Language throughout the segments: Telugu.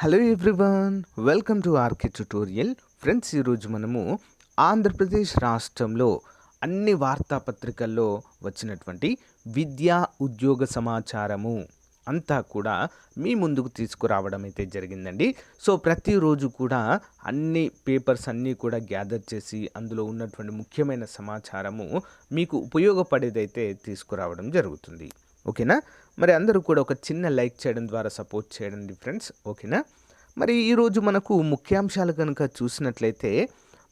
Hello everyone, welcome to RK tutorial. Friends, ఈరోజు మనము ఆంధ్రప్రదేశ్ రాష్ట్రంలో అన్ని వార్తాపత్రికల్లో వచ్చినటువంటి విద్యా ఉద్యోగ సమాచారము అంతా కూడా మీ ముందుకు తీసుకురావడం అయితే జరిగిందండి. సో ప్రతిరోజు కూడా అన్ని పేపర్స్ అన్నీ కూడా గ్యాదర్ చేసి అందులో ఉన్నటువంటి ముఖ్యమైన సమాచారము మీకు ఉపయోగపడేదైతే తీసుకురావడం జరుగుతుంది. ఓకేనా? మరి అందరూ కూడా ఒక చిన్న లైక్ చేయడం ద్వారా సపోర్ట్ చేయండి ఫ్రెండ్స్. ఓకేనా? మరి ఈరోజు మనకు ముఖ్యాంశాలు కనుక చూసినట్లయితే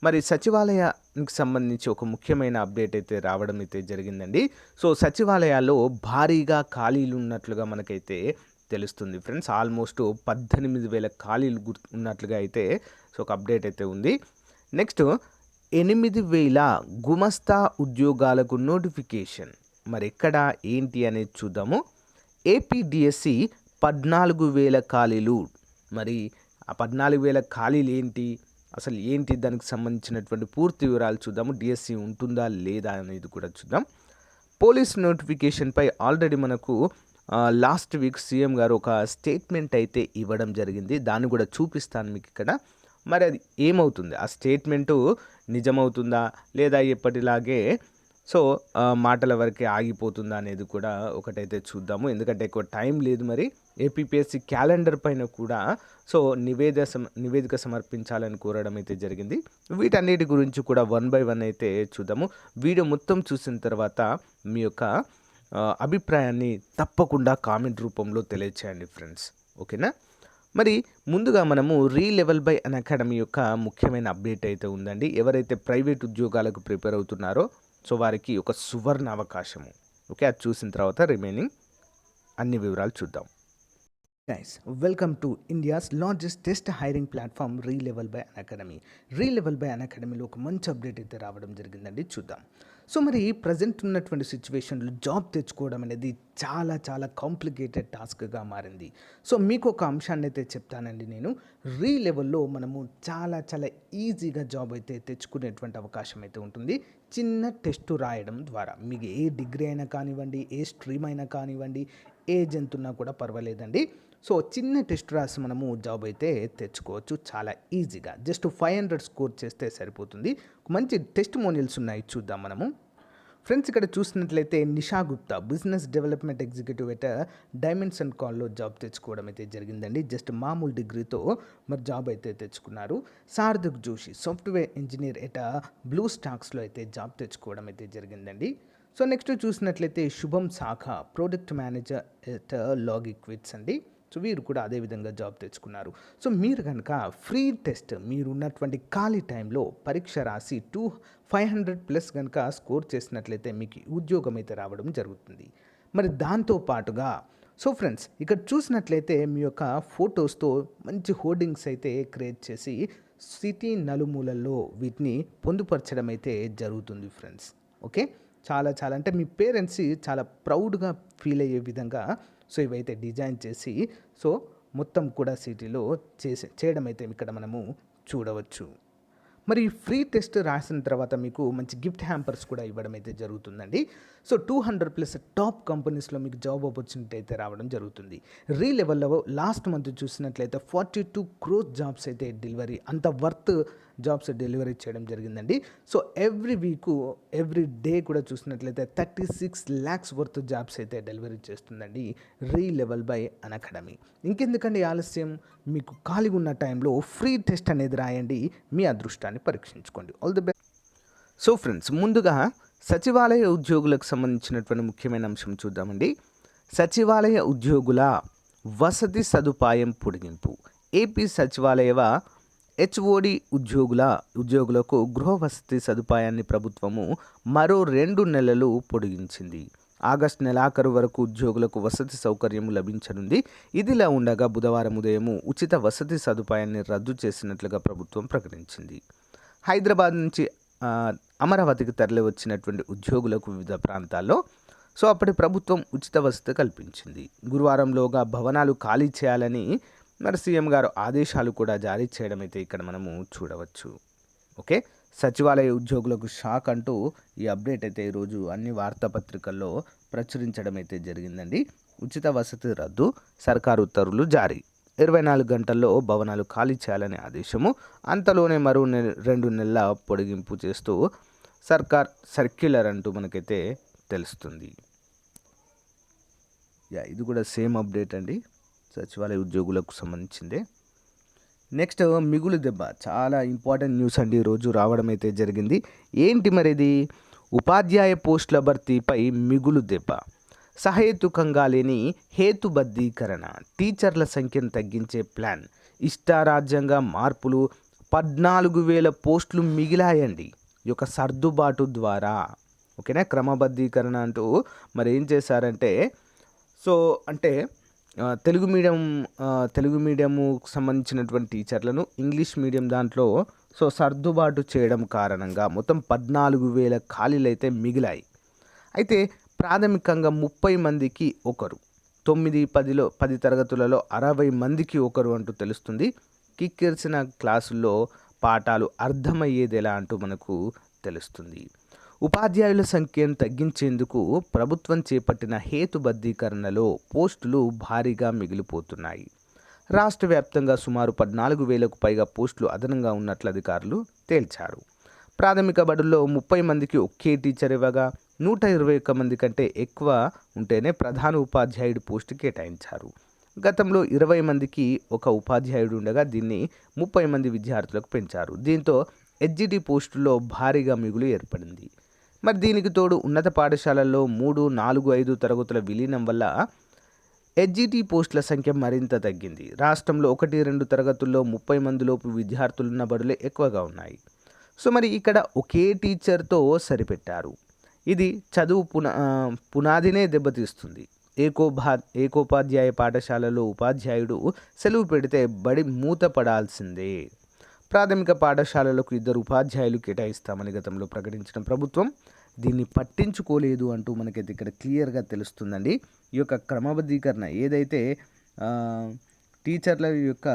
మరి సచివాలయానికి సంబంధించి ఒక ముఖ్యమైన అప్డేట్ అయితే రావడం అయితే జరిగిందండి. సో సచివాలయాల్లో భారీగా ఖాళీలు ఉన్నట్లుగా మనకైతే తెలుస్తుంది ఫ్రెండ్స్. ఆల్మోస్ట్ 18,000 ఖాళీలు ఉన్నట్లుగా అయితే సో ఒక అప్డేట్ అయితే ఉంది. నెక్స్ట్ 8,000 గుమస్తా ఉద్యోగాలకు నోటిఫికేషన్. మరి ఎక్కడ ఏంటి అనేది చూద్దాము. ఏపీ డిఎస్సి 14,000 ఖాళీలు. మరి ఆ 14,000 ఖాళీలు ఏంటి, అసలు ఏంటి, దానికి సంబంధించినటువంటి పూర్తి వివరాలు చూద్దాము. డిఎస్సి ఉంటుందా లేదా అనేది కూడా చూద్దాం. పోలీస్ నోటిఫికేషన్పై ఆల్రెడీ మనకు లాస్ట్ వీక్ సీఎం గారు ఒక స్టేట్మెంట్ అయితే ఇవ్వడం జరిగింది. దాన్ని కూడా చూపిస్తాను మీకు ఇక్కడ. మరి అది ఏమవుతుంది, ఆ స్టేట్మెంటు నిజమవుతుందా లేదా ఎప్పటిలాగే సో మాటల వరకే ఆగిపోతుందా అనేది కూడా ఒకటైతే చూద్దాము. ఎందుకంటే ఎక్కువ టైం లేదు. మరి ఏపీఎస్సి క్యాలెండర్ పైన కూడా సో నివేదిక సమర్పించాలని కోరడం అయితే జరిగింది. వీటన్నిటి గురించి కూడా వన్ బై వన్ అయితే చూద్దాము. వీడియో మొత్తం చూసిన తర్వాత మీ యొక్క అభిప్రాయాన్ని తప్పకుండా కామెంట్ రూపంలో తెలియచేయండి ఫ్రెండ్స్. ఓకేనా? మరి ముందుగా మనము రీలెవెల్ బై అకాడమీ యొక్క ముఖ్యమైన అప్డేట్ అయితే ఉందండి. ఎవరైతే ప్రైవేట్ ఉద్యోగాలకు ప్రిపేర్ అవుతున్నారో సో వారికి ఒక సువర్ణ అవకాశము. ఓకే, అది చూసిన తర్వాత రిమైనింగ్ అన్ని వివరాలు చూద్దాం. Guys, welcome to India's largest test hiring platform రీలెవెల్ by academy. రీలెవెల్ by అకాడమీలో ఒక మంచి అప్డేట్ అయితే రావడం జరిగిందండి. చూద్దాం. సో మరి ప్రజెంట్ ఉన్నటువంటి సిచ్యువేషన్లో జాబ్ తెచ్చుకోవడం అనేది చాలా చాలా కాంప్లికేటెడ్ టాస్క్గా మారింది. సో మీకు ఒక అంశాన్ని అయితే చెప్తానండి. నేను రీలెవెల్లో మనము చాలా చాలా ఈజీగా జాబ్ అయితే తెచ్చుకునేటువంటి అవకాశం అయితే ఉంటుంది. చిన్న టెస్ట్ రాయడం ద్వారా మీకు ఏ డిగ్రీ అయినా కానివ్వండి, ఏ స్ట్రీమ్ అయినా కానివ్వండి, ఏజ్ ఎంత ఉన్నా కూడా పర్వాలేదండి. సో చిన్న టెస్ట్ రాసి మనము జాబ్ అయితే తెచ్చుకోవచ్చు చాలా ఈజీగా. జస్ట్ 500 స్కోర్ చేస్తే సరిపోతుంది. మంచి టెస్ట్ మోనియల్స్ ఉన్నాయి, చూద్దాం మనము. ఫ్రెండ్స్, ఇక్కడ చూసినట్లయితే Nisha Gupta business development executive at diamonds and కాల్లో జాబ్ తెచ్చుకోవడం అయితే జరిగిందండి. జస్ట్ మామూలు డిగ్రీతో మరి జాబ్ అయితే తెచ్చుకున్నారు. Sarthak Joshi software engineer at blue స్టాక్స్లో అయితే జాబ్ తెచ్చుకోవడం అయితే జరిగిందండి. సో నెక్స్ట్ చూసినట్లయితే శుభం శాఖ ప్రోడక్ట్ మేనేజర్ ఎట్ లాగిక్విట్స్ అండి. సో వీరు కూడా అదేవిధంగా జాబ్ తెచ్చుకున్నారు. సో మీరు కనుక ఫ్రీ టెస్ట్ మీరు ఉన్నటువంటి ఖాళీ టైంలో పరీక్ష రాసి 500+ కనుక స్కోర్ చేసినట్లయితే మీకు ఉద్యోగం అయితే రావడం జరుగుతుంది. మరి దాంతో పాటుగా సో ఫ్రెండ్స్, ఇక్కడ చూసినట్లయితే మీ యొక్క ఫొటోస్తో మంచి హోర్డింగ్స్ అయితే క్రియేట్ చేసి సిటీ నలుమూలల్లో వీటిని పొందుపరచడం అయితే జరుగుతుంది ఫ్రెండ్స్. ఓకే, చాలా చాలా అంటే మీ పేరెంట్స్ చాలా ప్రౌడ్గా ఫీల్ అయ్యే విధంగా సో ఇవైతే డిజైన్ చేసి సో మొత్తం కూడా సిటీలో చేయడం అయితే ఇక్కడ మనము చూడవచ్చు. మరి ఫ్రీ టెస్ట్ రాసిన తర్వాత మీకు మంచి గిఫ్ట్ హ్యాంపర్స్ కూడా ఇవ్వడం అయితే జరుగుతుందండి. సో 200+ టాప్ కంపెనీస్లో మీకు జాబ్ ఆపర్చునిటీ అయితే రావడం జరుగుతుంది. రీలెవెల్లో లాస్ట్ మంత్ చూసినట్లయితే 42 crore జాబ్స్ అయితే డెలివరీ, అంత వర్త్ జాబ్స్ డెలివరీ చేయడం జరిగిందండి. So every week every day కూడా చూసినట్లయితే 36 lakhs వర్త్ జాబ్స్ అయితే డెలివరీ చేస్తుందండి రీలెవెల్ బై అకాడమీ. ఇంకెందుకండి ఆలస్యం, మీకు ఖాళీ ఉన్న టైంలో ఫ్రీ టెస్ట్ అనేది రాయండి, మీ అదృష్టాన్ని పరీక్షించుకోండి. All the best. So friends, ముందుగా సచివాలయ ఉద్యోగులకు సంబంధించినటువంటి ముఖ్యమైన అంశం చూద్దామండి. సచివాలయ ఉద్యోగుల వసతి సదుపాయం పొడిగింపు. ఏపీ సచివాలయ హెచ్ఓడి ఉద్యోగులకు గృహ వసతి సదుపాయాన్ని ప్రభుత్వము మరో 2 నెలలు పొడిగించింది. ఆగస్టు నెలాఖరు వరకు ఉద్యోగులకు వసతి సౌకర్యం లభించనుంది. ఇదిలా ఉండగా బుధవారం ఉదయం ఉచిత వసతి సదుపాయాన్ని రద్దు చేసినట్లుగా ప్రభుత్వం ప్రకటించింది. హైదరాబాద్ నుంచి అమరావతికి తరలి వచ్చినటువంటి ఉద్యోగులకు వివిధ ప్రాంతాల్లో సో అప్పటి ప్రభుత్వం ఉచిత వసతి కల్పించింది. గురువారంలోగా భవనాలు ఖాళీ చేయాలని మరి సీఎం గారు ఆదేశాలు కూడా జారీ చేయడం అయితే ఇక్కడ మనము చూడవచ్చు. ఓకే, సచివాలయ ఉద్యోగులకు షాక్ అంటూ ఈ అప్డేట్ అయితే ఈరోజు అన్ని వార్తాపత్రికల్లో ప్రచురించడం అయితే జరిగిందండి. ఉచిత వసతి రద్దు, సర్కారు ఉత్తర్వులు జారీ. 24 గంటల్లో భవనాలు ఖాళీ చేయాలనే ఆదేశము. అంతలోనే మరో 2 నెలల పొడిగింపు చేస్తూ సర్కార్ సర్క్యులర్ అంటూ మనకైతే తెలుస్తుంది. ఇది కూడా సేమ్ అప్డేట్ అండి, సచివాలయ ఉద్యోగులకు సంబంధించిందే. నెక్స్ట్ మిగులు దెబ్బ, చాలా ఇంపార్టెంట్ న్యూస్ అండి ఈరోజు రావడం అయితే జరిగింది. ఏంటి మరి ఇది? ఉపాధ్యాయ పోస్టుల భర్తీపై మిగులు దెబ్బ, సహేతుకంగా లేని హేతుబద్ధీకరణ, టీచర్ల సంఖ్యను తగ్గించే ప్లాన్, ఇష్టారాజ్యంగా మార్పులు, 14,000 పోస్టులు మిగిలాయండి ఈ యొక్క సర్దుబాటు ద్వారా. ఓకేనా, క్రమబద్ధీకరణ అంటూ మరి ఏం చేశారంటే, సో అంటే తెలుగు మీడియంకు సంబంధించినటువంటి టీచర్లను ఇంగ్లీష్ మీడియం దాంట్లో సర్దుబాటు చేయడం కారణంగా మొత్తం 14,000 ఖాళీలు అయితే మిగిలాయి. అయితే ప్రాథమికంగా 30 మందికి ఒకరు, 9, 10 తరగతులలో 60 మందికి ఒకరు అంటూ తెలుస్తుంది. కిక్కిరిసిన క్లాసుల్లో పాఠాలు అర్థమయ్యేది ఎలా అంటూ మనకు తెలుస్తుంది. ఉపాధ్యాయుల సంఖ్యను తగ్గించేందుకు ప్రభుత్వం చేపట్టిన హేతుబద్ధీకరణలో పోస్టులు భారీగా మిగిలిపోతున్నాయి. రాష్ట్ర వ్యాప్తంగా సుమారు 14,000కు పైగా పోస్టులు అదనంగా ఉన్నట్లు అధికారులు తేల్చారు. ప్రాథమిక బడుల్లో 30 మందికి ఒకే టీచర్ ఇవ్వగా 121 మంది కంటే ఎక్కువ ఉంటేనే ప్రధాన ఉపాధ్యాయుడి పోస్టు కేటాయించారు. గతంలో 20 మందికి ఒక ఉపాధ్యాయుడు ఉండగా దీన్ని 30 మంది విద్యార్థులకు పెంచారు. దీంతో హెచ్జిటి పోస్టుల్లో భారీగా మిగులు ఏర్పడింది. మరి దీనికి తోడు ఉన్నత పాఠశాలల్లో 3, 4, 5 తరగతుల విలీనం వల్ల హెచ్జిటి పోస్టుల సంఖ్య మరింత తగ్గింది. రాష్ట్రంలో 1, 2 తరగతుల్లో 30 మందిలోపు విద్యార్థులున్న బడులే ఎక్కువగా ఉన్నాయి. సో మరి ఇక్కడ ఒకే టీచర్తో సరిపెట్టారు. ఇది చదువు పునాదినే దెబ్బతీస్తుంది. ఏకోపాధ్యాయ పాఠశాలలో ఉపాధ్యాయుడు సెలవు పెడితే బడి మూతపడాల్సిందే. ప్రాథమిక పాఠశాలలకు 2 ఉపాధ్యాయులు కేటాయిస్తామని గతంలో ప్రకటించిన ప్రభుత్వం దీన్ని పట్టించుకోలేదు అంటూ మనకైతే ఇక్కడ క్లియర్గా తెలుస్తుందండి. ఈ యొక్క క్రమబద్ధీకరణ ఏదైతే టీచర్ల యొక్క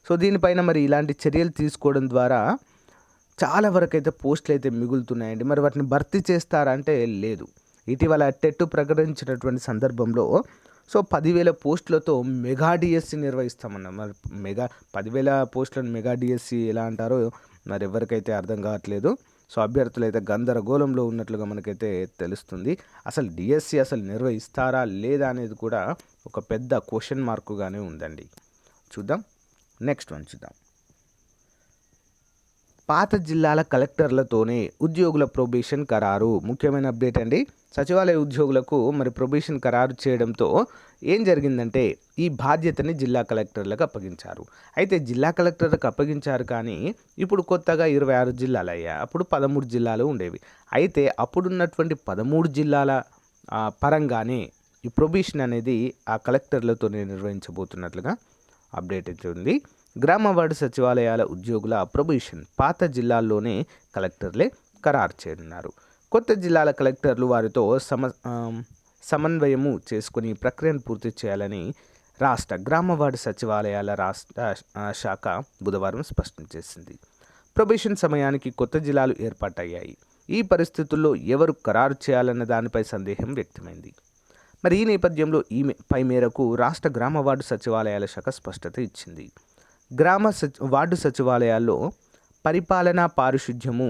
దీనిపైన మరి ఇలాంటి చర్యలు తీసుకోవడం ద్వారా చాలా వరకు అయితే పోస్టులు అయితే మిగులుతున్నాయండి. మరి వాటిని భర్తీ చేస్తారంటే లేదు. ఇటీవల టెట్ ప్రకటించినటువంటి సందర్భంలో 10,000 పోస్టులతో మెగా డిఎస్సి నిర్వహిస్తామన్నారు. మరి 10,000 పోస్టులను మెగా డిఎస్సి ఎలా అంటారో మరి ఎవరికైతే అర్థం కావట్లేదు. అభ్యర్థులు అయితే గందరగోళంలో ఉన్నట్లుగా మనకైతే తెలుస్తుంది. అసలు డిఎస్సి అసలు నిర్వహిస్తారా లేదా అనేది కూడా ఒక పెద్ద క్వశ్చన్ మార్కుగానే ఉందండి. చూద్దాం, నెక్స్ట్ వన్ చూద్దాం. పాత జిల్లాల కలెక్టర్లతోనే ఉద్యోగుల ప్రొబేషన్ ఖరారు, ముఖ్యమైన అప్డేట్ అండి. సచివాలయ ఉద్యోగులకు మరి ప్రొబేషన్ ఖరారు చేయడంతో ఏం జరిగిందంటే ఈ బాధ్యతని జిల్లా కలెక్టర్లకు అప్పగించారు. అయితే జిల్లా కలెక్టర్లకు అప్పగించారు, కానీ ఇప్పుడు కొత్తగా 26 జిల్లాలు అయ్యాయి. అప్పుడు 13 జిల్లాలు ఉండేవి. అయితే అప్పుడున్నటువంటి 13 జిల్లాల పరంగానే ఈ ప్రొబేషన్ అనేది ఆ కలెక్టర్లతోనే నిర్వహించబోతున్నట్లుగా అప్డేట్ అయితే ఉంది. గ్రామ వార్డు సచివాలయాల ఉద్యోగుల ప్రొబేషన్ పాత జిల్లాల్లోనే కలెక్టర్లే ఖరారు చేయనున్నారు. కొత్త జిల్లాల కలెక్టర్లు వారితో సమన్వయము చేసుకుని ప్రక్రియను పూర్తి చేయాలని రాష్ట్ర గ్రామ వార్డు సచివాలయాల రాష్ట్ర శాఖ బుధవారం స్పష్టం చేసింది. ప్రొబేషన్ సమయానికి కొత్త జిల్లాలు ఏర్పాటయ్యాయి. ఈ పరిస్థితుల్లో ఎవరు ఖరారు చేయాలన్న దానిపై సందేహం వ్యక్తమైంది. మరి ఈ నేపథ్యంలో పై మేరకు రాష్ట్ర గ్రామ వార్డు సచివాలయాల శాఖ స్పష్టత ఇచ్చింది. వార్డు సచివాలయాల్లో పరిపాలన, పారిశుధ్యము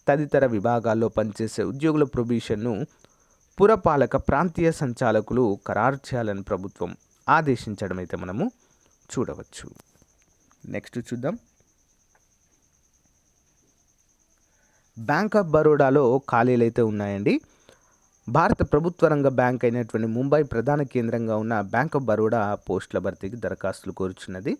తదితర విభాగాల్లో పనిచేసే ఉద్యోగుల ప్రొబేషన్ను పురపాలక ప్రాంతీయ సంచాలకులు ఖరారు చేయాలని ప్రభుత్వం ఆదేశించడం అయితే మనము చూడవచ్చు. నెక్స్ట్ చూద్దాం. బ్యాంక్ ఆఫ్ బరోడాలో ఖాళీలు అయితే ఉన్నాయండి. భారత ప్రభుత్వ రంగ బ్యాంక్ అయినటువంటి ముంబై ప్రధాన కేంద్రంగా ఉన్న బ్యాంక్ ఆఫ్ బరోడా పోస్టుల భర్తీకి దరఖాస్తులు కోరుచున్నది.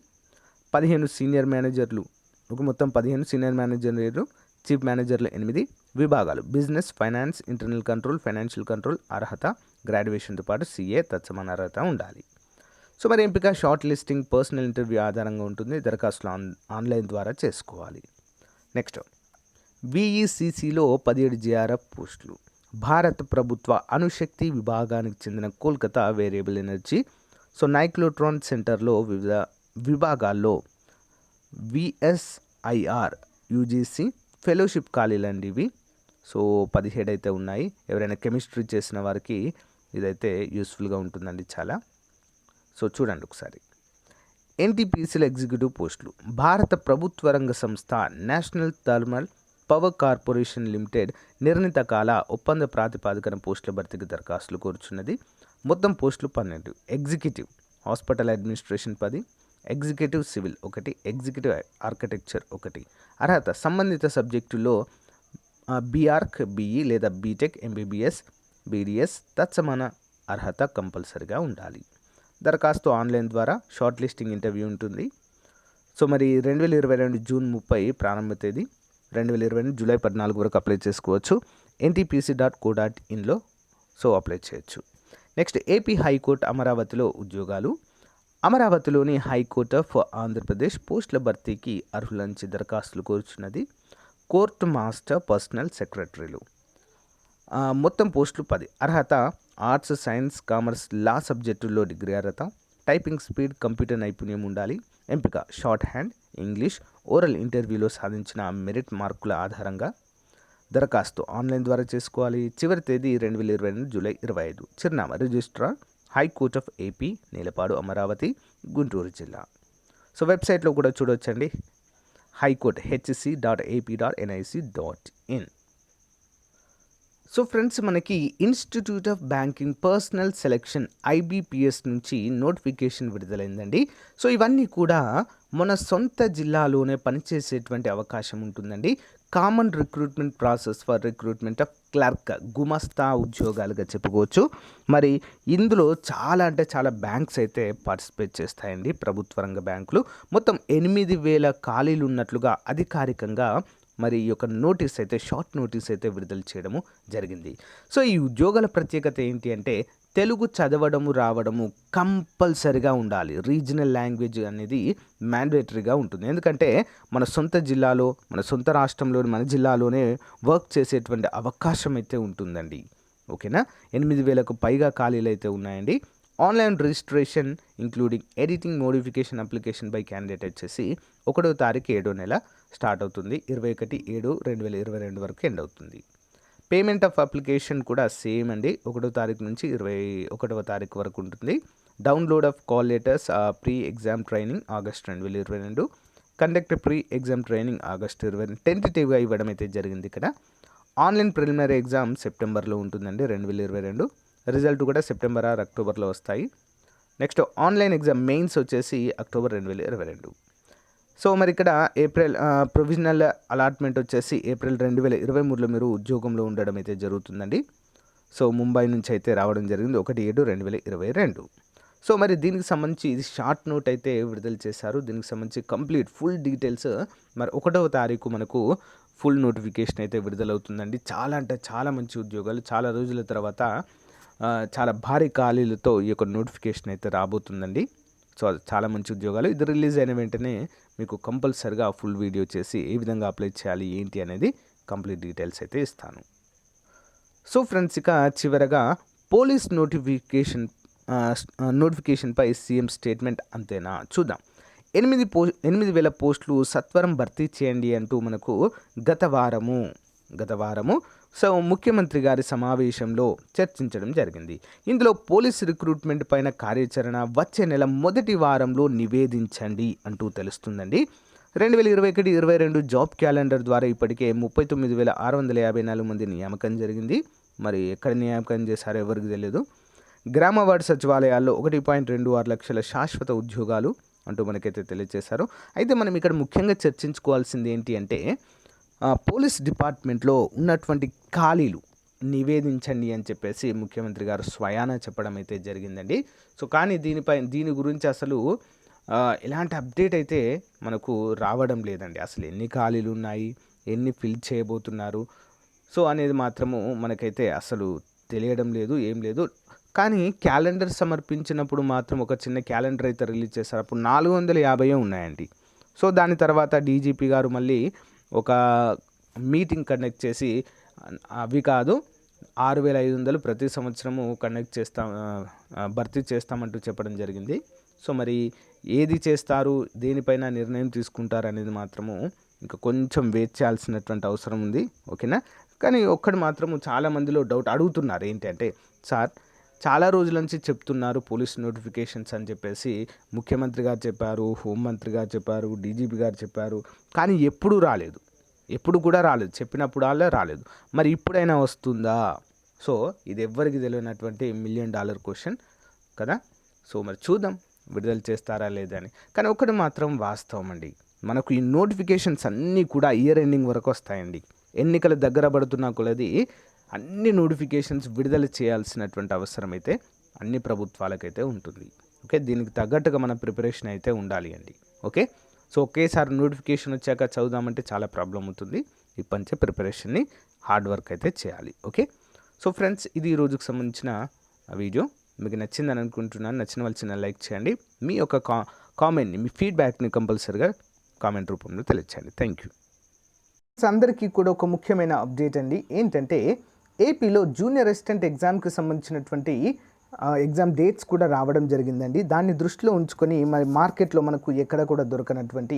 15 సీనియర్ మేనేజర్లు, మొత్తం 15 సీనియర్ మేనేజర్లు, చీఫ్ మేనేజర్లు 8 విభాగాలు, business, finance, internal control, financial control, అర్హత గ్రాడ్యుయేషన్తో పాటు CA తత్సమాన అర్హత ఉండాలి. మరి ఎంపిక షార్ట్ లిస్టింగ్, పర్సనల్ ఇంటర్వ్యూ ఆధారంగా ఉంటుంది. దరఖాస్తులు ఆన్లైన్ ద్వారా చేసుకోవాలి. నెక్స్ట్ VECCలో 17 GRF పోస్టులు. భారత ప్రభుత్వ అణుశక్తి విభాగానికి చెందిన కోల్కతా వేరియబుల్ ఎనర్జీ నైక్లోట్రాన్ సెంటర్లో వివిధ విభాగాల్లో VSIR UGC ఫెలోషిప్ ఖాళీలండి ఇవి. 17 అయితే ఉన్నాయి. ఎవరైనా కెమిస్ట్రీ చేసిన వారికి ఇదైతే యూస్ఫుల్గా ఉంటుందండి చాలా. సో చూడండి ఒకసారి. ఎన్టీపీసీల ఎగ్జిక్యూటివ్ పోస్టులు. భారత ప్రభుత్వ రంగ సంస్థ national thermal power corporation limited నిర్ణీత కాల ఒప్పంద ప్రాతిపాదికన పోస్టుల భర్తీకి దరఖాస్తులు కోరుచున్నది. మొత్తం పోస్టులు 12. Executive hospital administration 10, executive civil 1, executive architecture 1. అర్హత సంబంధిత సబ్జెక్టుల్లో బీఆర్క్, బీఈ లేదా బీటెక్, ఎంబీబీఎస్, బీడీఎస్ తత్సమాన అర్హత కంపల్సరిగా ఉండాలి. దరఖాస్తు ఆన్లైన్ ద్వారా షార్ట్ లిస్టింగ్ ఇంటర్వ్యూ ఉంటుంది. సో మరి 2022 జూన్ 30 ప్రారంభ తేదీ, 2022 జూలై 14 వరకు అప్లై చేసుకోవచ్చు. ntpc.co.inలో సో అప్లై చేయొచ్చు. నెక్స్ట్ ఏపీ హైకోర్టు అమరావతిలో ఉద్యోగాలు. అమరావతిలోని హైకోర్టు ఆఫ్ ఆంధ్రప్రదేశ్ పోస్టుల భర్తీకి అర్హులంచి దరఖాస్తులు కోరుచున్నది. కోర్టు మాస్టర్, పర్సనల్ సెక్రటరీలు. మొత్తం పోస్టులు 10. అర్హత ఆర్ట్స్, సైన్స్, కామర్స్, లా సబ్జెక్టుల్లో డిగ్రీ అర్హత. టైపింగ్ స్పీడ్, కంప్యూటర్ నైపుణ్యం ఉండాలి. ఎంపిక షార్ట్ హ్యాండ్, ఇంగ్లీష్, ఓరల్ ఇంటర్వ్యూలో సాధించిన మెరిట్ మార్కుల ఆధారంగా. దరఖాస్తు ఆన్లైన్ ద్వారా చేసుకోవాలి. చివరి తేదీ 2022 జూలై 25. చిరునామా registrar, high court of AP, Neelapadu, Amaravati, Guntur జిల్లా. సో వెబ్సైట్లో కూడా చూడవచ్చండి, హైకోర్ట్ hc.ap.nic.in. సో ఫ్రెండ్స్, మనకి institute of banking personnel selection IBPS నుంచి నోటిఫికేషన్ విడుదలైందండి. సో ఇవన్నీ కూడా మన సొంత జిల్లాలోనే పనిచేసేటువంటి అవకాశం ఉంటుందండి. Common recruitment process for recruitment of clerk, గుమస్తా ఉద్యోగాలుగా చెప్పుకోవచ్చు. మరి ఇందులో చాలా అంటే చాలా బ్యాంక్స్ అయితే పార్టిసిపేట్ చేస్తాయండి, ప్రభుత్వ రంగ బ్యాంకులు. మొత్తం 8,000 ఖాళీలు ఉన్నట్లుగా అధికారికంగా మరి ఈ యొక్క నోటీస్ అయితే, షార్ట్ నోటీస్ అయితే విడుదల చేయడము జరిగింది. సో ఈ ఉద్యోగాల ప్రత్యేకత ఏంటి అంటే, తెలుగు చదవడము రావడము కంపల్సరిగా ఉండాలి. రీజనల్ లాంగ్వేజ్ అనేది మ్యాండేటరీగా ఉంటుంది. ఎందుకంటే మన సొంత జిల్లాలో, మన సొంత రాష్ట్రంలో, మన జిల్లాలోనే వర్క్ చేసేటువంటి అవకాశం అయితే ఉంటుందండి. ఓకేనా. 8,000కు పైగా ఖాళీలు అయితే ఉన్నాయండి. Online registration including editing modification application by candidate వచ్చేసి 1వ తారీఖు 7వ నెల స్టార్ట్ అవుతుంది. 21/7/2022 వరకు ఎండ్ అవుతుంది. పేమెంట్ ఆఫ్ అప్లికేషన్ కూడా సేమ్ అండి, 1వ తారీఖు నుంచి 21వ తారీఖు వరకు ఉంటుంది. Download of call letters pre exam training August 2022, conduct pre exam training August 20, టెంటేటివ్గా ఇవ్వడం అయితే జరిగింది ఇక్కడ. ఆన్లైన్ ప్రిలిమినరీ ఎగ్జామ్ సెప్టెంబర్లో ఉంటుందండి 2022. రిజల్ట్ కూడా సెప్టెంబర్ ఆర్ అక్టోబర్లో వస్తాయి. నెక్స్ట్ ఆన్లైన్ ఎగ్జామ్ మెయిన్స్ వచ్చేసి అక్టోబర్ 2022. సో మరి ఇక్కడ ఏప్రిల్ ప్రొవిజనల్ అలాట్మెంట్ వచ్చేసి ఏప్రిల్ 2023లో మీరు ఉద్యోగంలో ఉండడం అయితే జరుగుతుందండి. సో ముంబై నుంచి అయితే రావడం జరిగింది 1/7/2022. సో మరి దీనికి సంబంధించి ఇది షార్ట్ నోట్ అయితే విడుదల చేశారు. దీనికి సంబంధించి కంప్లీట్ ఫుల్ డీటెయిల్స్ మరి 1వ తారీఖు మనకు ఫుల్ నోటిఫికేషన్ అయితే విడుదలవుతుందండి. చాలా అంటే చాలా మంచి ఉద్యోగాలు, చాలా రోజుల తర్వాత చాలా భారీ ఖాళీలతో ఈ యొక్క నోటిఫికేషన్ అయితే రాబోతుందండి. సో చాలా మంచి ఉద్యోగాలు. ఇది రిలీజ్ అయిన వెంటనే మీకు కంపల్సరిగా ఫుల్ వీడియో చేసి ఏ విధంగా అప్లై చేయాలి ఏంటి అనేది కంప్లీట్ డీటెయిల్స్ అయితే ఇస్తాను. సో ఫ్రెండ్స్, ఇక చివరగా పోలీస్ నోటిఫికేషన్పై సీఎం స్టేట్మెంట్ అంతేనా చూద్దాం. 8,000 పోస్టులు సత్వరం భర్తీ చేయండి అంటూ మనకు గత వారము సో ముఖ్యమంత్రి గారి సమావేశంలో చర్చించడం జరిగింది. ఇందులో పోలీస్ రిక్రూట్మెంట్ పైన కార్యాచరణ వచ్చే నెల మొదటి వారంలో నివేదించండి అంటూ తెలుస్తుందండి. 2021-22 జాబ్ క్యాలెండర్ ద్వారా ఇప్పటికే 39,654 మంది నియామకం జరిగింది. మరి ఎక్కడ నియామకం చేశారో ఎవరికి తెలియదు. గ్రామ వార్డు సచివాలయాల్లో 1.26 లక్షల శాశ్వత ఉద్యోగాలు అంటూ మనకైతే తెలియజేశారు. అయితే మనం ఇక్కడ ముఖ్యంగా చర్చించుకోవాల్సింది ఏంటి అంటే, పోలీస్ డిపార్ట్మెంట్లో ఉన్నటువంటి ఖాళీలు నివేదించండి అని చెప్పేసి ముఖ్యమంత్రి గారు స్వయాన చెప్పడం అయితే జరిగిందండి. సో కానీ దీని గురించి అసలు ఎలాంటి అప్డేట్ అయితే మనకు రావడం లేదండి. అసలు ఎన్ని ఖాళీలు ఉన్నాయి, ఎన్ని ఫిల్ చేయబోతున్నారు సో అనేది మాత్రము మనకైతే అసలు తెలియడం లేదు, ఏం లేదు. కానీ క్యాలెండర్ సమర్పించినప్పుడు మాత్రం ఒక చిన్న క్యాలెండర్ అయితే రిలీజ్ చేశారు. అప్పుడు 450 ఉన్నాయండి. సో దాని తర్వాత డీజీపీ గారు మళ్ళీ ఒక మీటింగ్ కండక్ట్ చేసి అవి కాదు 6,500 ప్రతి సంవత్సరము భర్తీ చేస్తామంటూ చెప్పడం జరిగింది. సో మరి ఏది చేస్తారు, దేనిపైన నిర్ణయం తీసుకుంటారు అనేది మాత్రము ఇంకా కొంచెం వెయిట్ చేయాల్సినటువంటి అవసరం ఉంది. ఓకేనా. కానీ ఒక్కటి మాత్రము చాలా మందిలో డౌట్ అడుగుతున్నారు ఏంటంటే, సార్ చాలా రోజుల నుంచి చెప్తున్నారు పోలీస్ నోటిఫికేషన్స్ అని చెప్పేసి. ముఖ్యమంత్రి గారు చెప్పారు, హోంమంత్రి గారు చెప్పారు, డీజీపీ గారు చెప్పారు. కానీ ఎప్పుడూ రాలేదు. ఎప్పుడు కూడా రాలేదు. చెప్పినప్పుడల్లా రాలేదు. మరి ఇప్పుడైనా వస్తుందా? సో ఇది ఎవ్వరికి తెలియనటువంటి $1 మిలియన్ క్వశ్చన్ కదా. సో మరి చూద్దాం విడుదల చేస్తారా లేదా అని. కానీ ఒకటి మాత్రం వాస్తవం అండి, మనకు ఈ నోటిఫికేషన్స్ అన్నీ కూడా ఇయర్ ఎండింగ్ వరకు వస్తాయండి. ఎన్నికల దగ్గర పడుతున్న కొలది అన్ని నోటిఫికేషన్స్ విడుదల చేయాల్సినటువంటి అవసరం అయితే అన్ని ప్రభుత్వాలకైతే ఉంటుంది. ఓకే, దీనికి తగ్గట్టుగా మన ప్రిపరేషన్ అయితే ఉండాలి అండి. ఓకే, సో ఒకేసారి నోటిఫికేషన్ వచ్చాక చదువుదామంటే చాలా ప్రాబ్లం అవుతుంది. ఇప్పటి నుంచే ప్రిపరేషన్ని హార్డ్ వర్క్ అయితే చేయాలి. ఓకే, సో ఫ్రెండ్స్, ఇది ఈ రోజుకు సంబంధించిన వీడియో. మీకు నచ్చిందని అనుకుంటున్నాను. నచ్చిన వాళ్ళు చిన్న లైక్ చేయండి. మీ యొక్క కామెంట్ని, మీ ఫీడ్బ్యాక్ని కంపల్సరీగా కామెంట్ రూపంలో తెలియచేయండి. Thank you. అందరికీ కూడా ఒక ముఖ్యమైన అప్డేట్ అండి. ఏంటంటే ఏపీలో జూనియర్ అసిస్టెంట్ ఎగ్జామ్కి సంబంధించినటువంటి ఎగ్జామ్ డేట్స్ కూడా రావడం జరిగిందండి. దాన్ని దృష్టిలో ఉంచుకొని మరి మార్కెట్లో మనకు ఎక్కడ కూడా దొరకనటువంటి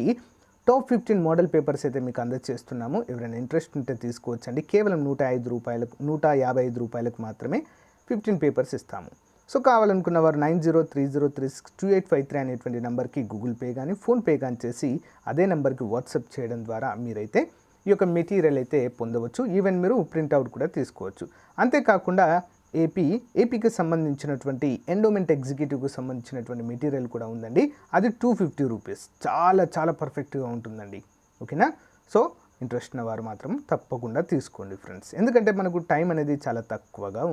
టాప్ 15 మోడల్ పేపర్స్ అయితే మీకు అందజేస్తున్నాము. ఎవరైనా ఇంట్రెస్ట్ ఉంటే తీసుకోవచ్చండి. కేవలం ₹155 మాత్రమే 15 పేపర్స్ ఇస్తాము. సో కావాలనుకున్న వారు 9030362853 అనేటువంటి నెంబర్కి గూగుల్ పే కానీ ఫోన్పే కానీ చేసి అదే నెంబర్కి వాట్సాప్ చేయడం ద్వారా మీరైతే ఈ యొక్క మెటీరియల్ అయితే పొందవచ్చు. ఈవెన్ మీరు ప్రింట్అవుట్ కూడా తీసుకోవచ్చు. అంతేకాకుండా ఏపీకి సంబంధించినటువంటి ఎండోమెంట్ ఎగ్జిక్యూటివ్కి సంబంధించినటువంటి మెటీరియల్ కూడా ఉందండి. అది ₹250. చాలా చాలా పర్ఫెక్ట్గా ఉంటుందండి. ఓకేనా. సో ఇంట్రెస్ట్ ఉన్న వారు మాత్రం తప్పకుండా తీసుకోండి ఫ్రెండ్స్, ఎందుకంటే మనకు టైం అనేది చాలా తక్కువగా ఉంది.